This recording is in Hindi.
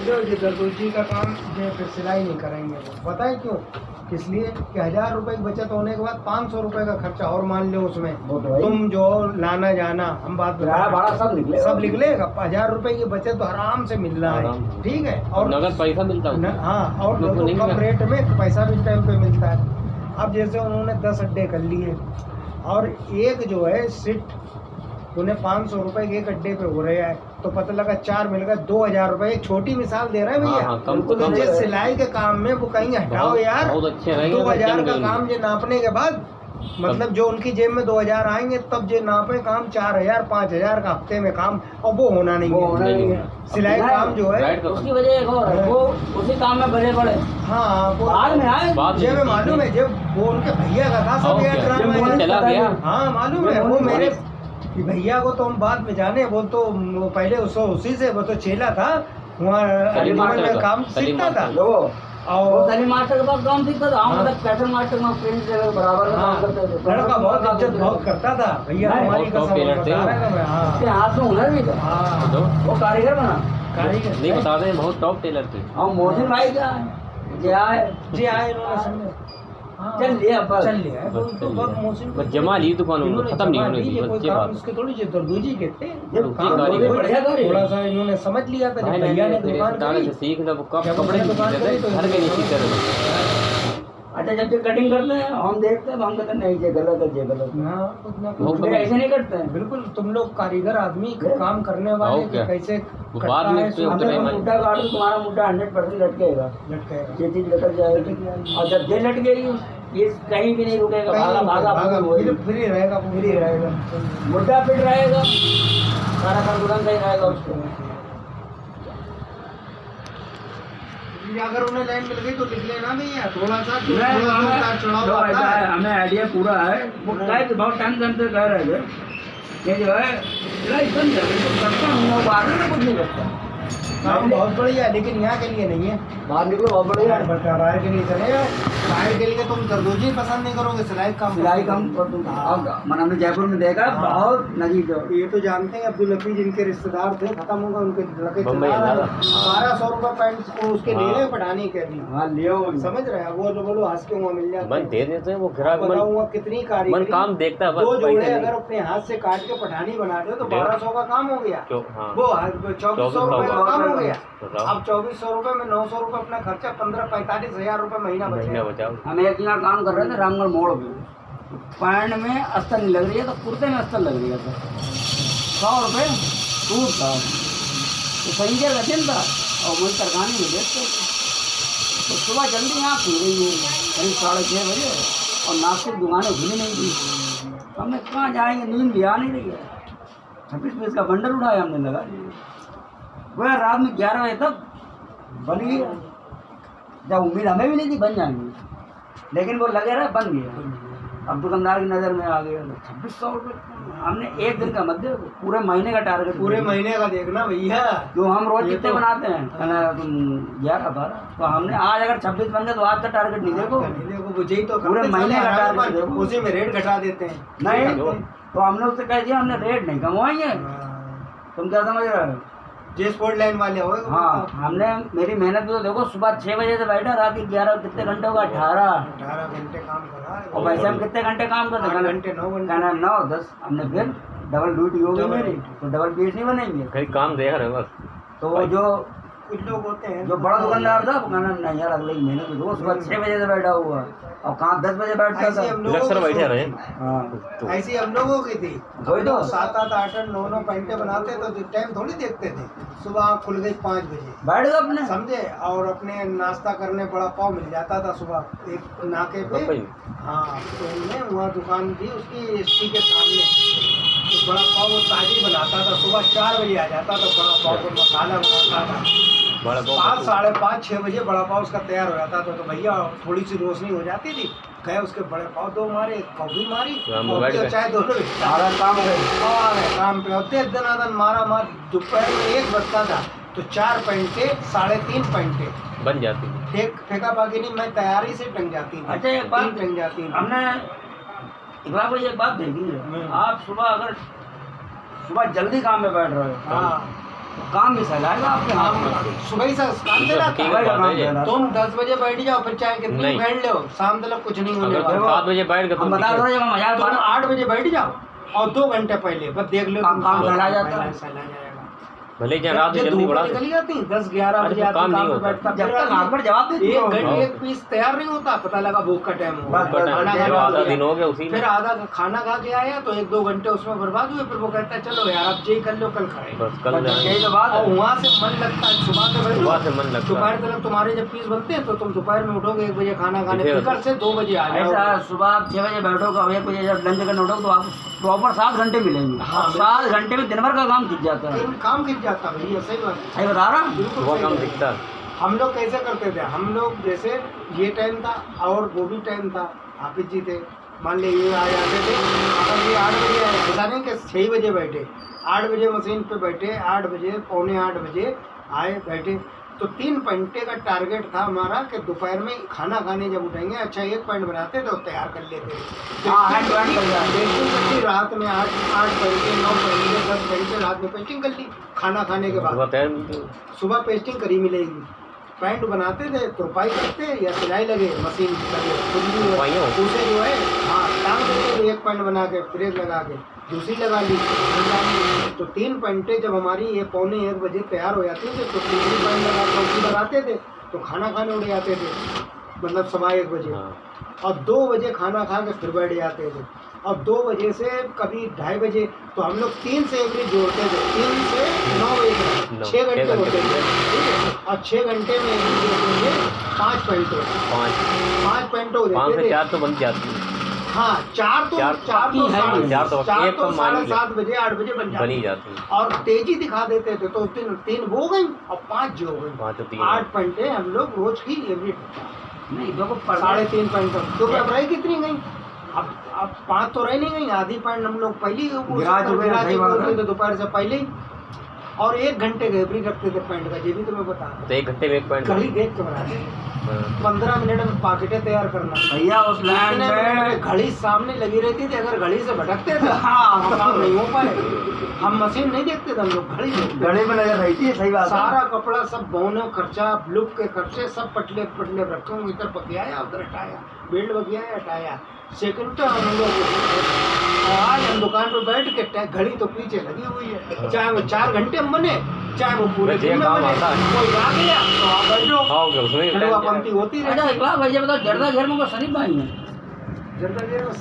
जो ये दरदोजी का काम ये फिर सिलाई नहीं करेंगे वो, बताएं क्यों? इसलिए कि 1000 रुपये की बचत होने के बाद 500 रुपये का खर्चा और मान लो उसमें, तुम जो लाना जाना हम बात भाड़ा सब निकलेगा 1000 रुपये की बचत तो आराम से मिल रहा है, ठीक है। और नगद पैसा मिलता है हाँ, और कम रेट में पैसा भी टाइम पे मिलता है। अब जैसे उन्होंने 10 अड्डे कर लिए और एक जो है सीट उन्हें 500 रुपए के एक अड्डे पे हो रहे हैं, तो पता लगा 4 मिल गए 2000 रुपए। एक छोटी मिसाल दे रहे हैं भैया। तो जिस सिलाई के काम में वो कहेंगे हटाओ यार, 2000 का काम जो नापने के बाद मतलब जो उनकी जेब में 2000 आएंगे तब जो नापे काम 4000 5000 का हफ्ते में काम, और वो होना नहीं है। सिलाई काम जो है उसकी वजह एक और है, वो उसी काम में बड़े बड़े हाँ बाद में आए जेब में मालूम है, जब वो उनके भैया का था सब ये ड्रामा, हाँ मालूम है वो मेरे कि भैया को तो हम बाद में जाने, वो तो पहले उसी से वो तो चेला था वहाँ में काम सीखता था। और सलीम मास्टर के पास काम सीखता था, हम मतलब पैशन मास्टर में फ्रेंड से बराबर काम करते थे। लड़का बहुत इज्जत बहुत करता था भैया हमारी उसके हाथ में हुनर भी था, वो कारीगर बना। कारीगर नहीं बता रहे बहुत टॉप टेलर थे। और मोहसिन भाई क्या है जी आए इन्होंने समझे चल लिया बस जमा ली दुकान उन्होंने खत्म नहीं होने दी, बस ये बात उसके थोड़ी जो दरदोजी के थे थोड़ा सा इन्होंने समझ लिया था जब भैया ने दुकान से सीख लो कब कपड़े घर में नहीं सीखते रहे। अच्छा जब कटिंग करते हैं हम देखते हैं तो हम कहते हैं नहीं ये गलत है ये गलत है, ऐसे नहीं करते हैं। बिल्कुल तुम लोग कारीगर आदमी काम करने वाले कैसे बाद में मुद्दा काटो तुम्हारा मुद्दा 100% लटकेगा, ये चीज लटक जाएगी। और जब ये लट गई ये कहीं भी नहीं रुकेगा, फ्री रहेगा मुद्दा फिट रहेगा, सारा संतुलन सही रहेगा उसको। अगर उन्हें लाइन मिल गई तो लिख लेना भैया थोड़ा सा हमें आइडिया पूरा है। वो बहुत टाइम से कह रहे थे ये जो है करता हूँ वो बाहर में कुछ नहीं करता, काम बहुत बढ़िया है लेकिन यहाँ के लिए नहीं है। बाहर निकलो बहुत बढ़िया है, बाहर के लिए चलेगा। बाहर के लिए तुम दरदोजी पसंद नहीं करोगे, सिलाई काम मैंने हमने जयपुर में देखा बहुत नजीक। ये तो जानते हैं अब्दुल हफीज जिनके रिश्तेदार थे, खत्म होगा उनके लड़के 1200 रुपये पैंट उसके ले रहे पठानी के भी। हाँ लियो समझ रहे हैं वो बोलो हंस के वहाँ मिल जाते दे देते हैं वो ग्राहक कितनी कारीगरी काम देखता है। 2 जोड़े अगर अपने हाथ से काट के पठानी बनाते हो तो 1200 का काम हो गया, वो 2400 रुपये का काम हो गया। अब 2400 रुपये में 900 रुपये अपना खर्चा 15-45 हजार रुपये महीना बचाओ। हम एक यहाँ काम कर रहे थे रामगढ़ मोड़ पे, पैंट में अस्तर नहीं लग रही है तो कुर्ते में अस्तर लग रही है, तो 100 रुपये सूट था, तो सही जगह दिन था और वही तरकानी में देखते थे। तो सुबह जल्दी यहाँ खुल गई है करीब 6:30 बजे और नाश्ते की दुकानें खुली नहीं थी। हमने कहाँ जाएंगे, नींद भी आ नहीं रही है। 26 पीस का बंडल उठाया हमने, लगा वह रात में 11 बजे तक बन गया। जब उम्मीद हमें भी नहीं थी बन जाएंगे, लेकिन वो लगे रहा बन गया। अब दुकानदार की नज़र में आ गया। 2600 रुपये हमने एक दिन का मत दे, पूरे महीने का टारगेट, पूरे महीने का देखना भैया। जो हम रोज कितने बनाते हैं तुम 11-12, तो हमने आज अगर 26 बन गए तो आज का टारगेट नहीं देखो मुझे तो पूरे महीने का टारगेट देखो, उसी में रेट घटा देते हैं। नहीं तो हमने उससे कह दिया हमने रेट नहीं कमवाएंगे। तुम क्या समझ रहे हो, जे स्पोर्ट लाइन वाले हो। हाँ हमने मेरी मेहनत तो देखो, सुबह 6 बजे से बैठा रात के 11 कितने घंटे होगा, 18 घंटे काम करा। और वैसे हम कितने घंटे काम करते हैं, 9-10। हमने फिर डबल ड्यूटी हो गई मेरी, तो डबल पीस नहीं बनेंगे, कहीं काम देख रहे बस। तो जो कुछ लोग होते हैं जो बड़ा दुकानदार था वो कहना नहीं यार अगले महीने में रोज सुबह 6 बजे से बैठा हुआ और कहाँ 10 बजे बैठता था, बैठे रहे। ऐसी हम लोगों की थी, वही तो 7-8 8-9 9 पैंटे बनाते तो टाइम थोड़ी देखते थे। सुबह आँख खुल गई 5 बजे बैठ गए अपने, समझे, और अपने नाश्ता करने बड़ा पाव मिल जाता था सुबह एक नाके पे। हाँ तो वहाँ दुकान थी उसकी एसटी के सामने, तो बड़ा पाव वो ताजी बनाता था। सुबह 4 बजे आ जाता था, बड़ा पाव को मसाला बनाता था। 5 साढ़े 5 6 बजे बड़ा पाव उसका तैयार हो जाता था। तो भैया थोड़ी सी रोशनी हो जाती थी, गए उसके बड़े पाव 2 मारे, कॉफी मारी, चाय दोनों काम पे होते। दनादन मारा मार, दोपहर में 1 बजता था तो 4 पैंटे 3.5 पैंटे बन जाती थी। फेंका बाकी नहीं, मैं तैयारी से टंग जाती थी। अच्छा एक बात टंग जाती थी। हमने इकबाल भाई एक बात देखी है, आप सुबह अगर सुबह जल्दी काम में बैठ रहे हो, हाँ काम भी सहलाएगा आपके हाथ में। सुबह ही से काम चलाता ठीक है। है, बात है ये। तुम 10 बजे बैठ जाओ, फिर चाहे कितनी नहीं। बैठ लो, शाम तक कुछ नहीं होने अगर तुम वाला। 7 बजे बैठ गए हम तो बता दो जब हम हजार तुम 8 बजे बैठ जाओ और 2 घंटे पहले बस देख लो, काम तुम सहला जाता है। सहला जाएगा। भले ही रात में जब जल्दी धूप बढ़ा निकल जाती 10-11 अरे बजे तो आदमी काम नहीं पे होता। बैठता, जब तक आग पर जवाब देती एक हो। घंटे एक पीस तैयार नहीं होता, पता लगा भूख का टाइम हो गया। बस, खाना फिर खा आधा लिया। दिन हो गया उसी में। फिर आधा खाना खा के आया तो 1-2 घंटे उसमें बर्बाद हुए। फिर वो कहता है चलो यार अब यही कर लो, कल खाएंगे। बस कल यही जाएंगे। तो बात और है। वहाँ से मन लगता है, सुबह से बैठो, सुबह से मन लगता दोपहर है। तक तुम्हारे जब पीस बनते हैं तो तुम दोपहर में उठोगे 1 बजे खाना खाने, फिर फिकर से 2 बजे आ ऐसा जाओ। सुबह आप 6 बजे बैठोगे और 1 बजे जब लंच करने उठोगे तो आपको प्रॉपर 7 घंटे मिलेंगे। हाँ, 7 घंटे में दिन भर का काम खिंच जाता है। लेकिन काम खिंच जाता है भैया, सही बात है। सही बता रहा हूँ। बिल्कुल सुबह सही काम बात है। दिखता है। हम लोग कैसे करते थे, हम लोग जैसे ये टाइम था और वो भी टाइम था, हाफिज जी थे, मान ली ये आ जाते थे, अगर ये 8 बजे आए, ऐसा नहीं कि 6 बजे बैठे, 8 बजे मशीन पे बैठे, 8 बजे पौने 8 बजे आए बैठे, तो 3 घंटे का टारगेट था हमारा कि दोपहर में खाना खाने जब उठेंगे, अच्छा 1 पॉइंट बनाते तो तैयार कर लेते थे। हाँ, हैंड टू हैंड कर जाते। पेस्टिंग रात में 8 घंटे 9 घंटे 10 घंटे रात में पेस्टिंग कर ली खाना खाने के बाद। सुबह टाइम सुबह पेस्टिंग करी मिलेगी, पैंट बनाते थे, तुरपाई करते या सिलाई लगे, मशीन लगे, कुछ भी हो, तुरपाइयाँ? उसे जो है हाँ टांग देते थे, 1 पैंट बना के प्रेस लगा के दूसरी लगा ली। तो 3 पैंटें जब हमारी ये पौने 1 बजे तैयार हो जाती थी तो तीसरी पैंट लगा चौकी लगाते थे तो खाना खाने उड़ जाते थे, मतलब 1:15 बजे। और 2 बजे खाना खा के फिर बैठ जाते थे। और 2 बजे से कभी 2:30 बजे तो हम लोग 3 से एवरेज जोड़ते थे, 3 से 9 बजे तक 6 घंटे होते थे, ठीक है। और 6 घंटे में एवरेज जोड़ते थे 5 पैंटों, 5 पैंटों 5 देते से थे। 4 तो बन जाती है। हाँ 4 तो चार- 4 तो है, साढ़े- चार तो चार एक तो तो मान 7:30 बजे 8 बजे बन बनी जाती जाती है। और तेजी दिखा देते थे तो 3 वो गई और 5 जो हो गई। 5 तो 3 8 पैंटे हम लोग रोज की एवरेज नहीं देखो 3.5 पैंट तो अब रही कितनी गई, अब 5 तो रह नहीं गई, आधी पैंट हम लोग पहले ही गिरा चुके हैं, सही बात है। थे दोपहर से पहले ही। और 1 घंटे का एवरेज रखते थे पैंट का, ये भी तुम्हें बता रहा हूं। तो 1 घंटे में 1 पॉइंट। घड़ी देख के बनाते थे, 15 मिनट में पॉकेटें तैयार करना। भैया उस लैंड इतने मिनट में में घड़ी सामने लगी रहती थी, अगर घड़ी से भटकते थे हाँ, तो काम नहीं हो पाए। हम मशीन नहीं देखते थे, हम लोग घड़ी देखते थे। गले में नजर रहती है। सही बात है। सारा कपड़ा सब बोनो खर्चा लुक के खर्चे सब पटले पटले रखे होंगे, इधर बकियाया उधर हटाया, बेल्ट बकियाया हटाया, सेकंड तो हम लोग आज हम दुकान पे बैठ के घड़ी तो पीछे लगी हुई है, चाहे वो 4 घंटे में बने चाहे वो पूरे वैसे दिन में काम बने, आता है। कोई आ गया तो आप बैठो, हाँ उसमें खड़ुआ पंक्ति होती अच्छा रहती इकबाल भैया बताओ जर्दा घेर में कोई शरीफ भाई है? जर्दा घेर में